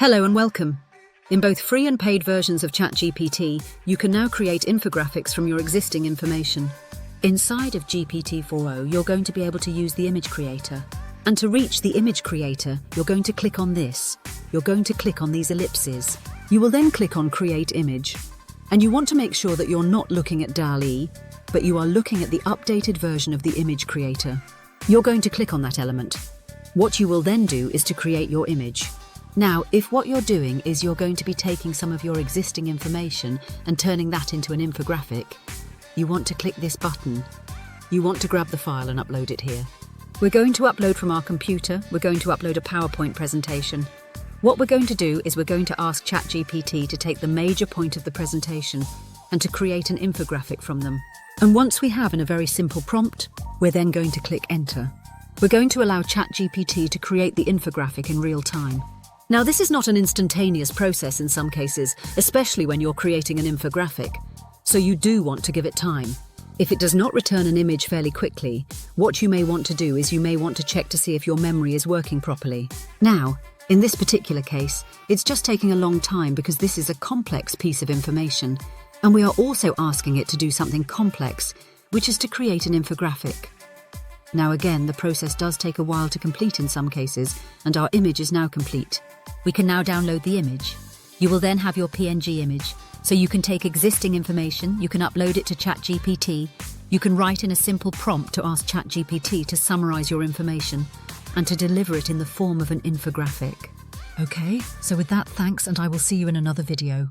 Hello and welcome. In both free and paid versions of ChatGPT, you can now create infographics from your existing information. Inside of GPT-4o, you're going to be able to use the image creator. And to reach the image creator, you're going to click on this. You're going to click on these ellipses. You will then click on Create Image. And you want to make sure that you're not looking at DALL-E, but you are looking at the updated version of the image creator. You're going to click on that element. What you will then do is to create your image. Now, if what you're doing is you're going to be taking some of your existing information and turning that into an infographic, you want to click this button. You want to grab the file and upload it here. We're going to upload from our computer. We're going to upload a PowerPoint presentation. What we're going to do is we're going to ask ChatGPT to take the major point of the presentation and to create an infographic from them. And once we have in a very simple prompt, we're then going to click Enter. We're going to allow ChatGPT to create the infographic in real time. Now, this is not an instantaneous process in some cases, especially when you're creating an infographic, so you do want to give it time. If it does not return an image fairly quickly, what you may want to do is you may want to check to see if your memory is working properly. Now, in this particular case, it's just taking a long time because this is a complex piece of information, and we are also asking it to do something complex, which is to create an infographic. Now again, the process does take a while to complete in some cases, and our image is now complete. We can now download the image. You will then have your PNG image, so you can take existing information, you can upload it to ChatGPT, you can write in a simple prompt to ask ChatGPT to summarize your information and to deliver it in the form of an infographic. Okay, so with that, thanks, and I will see you in another video.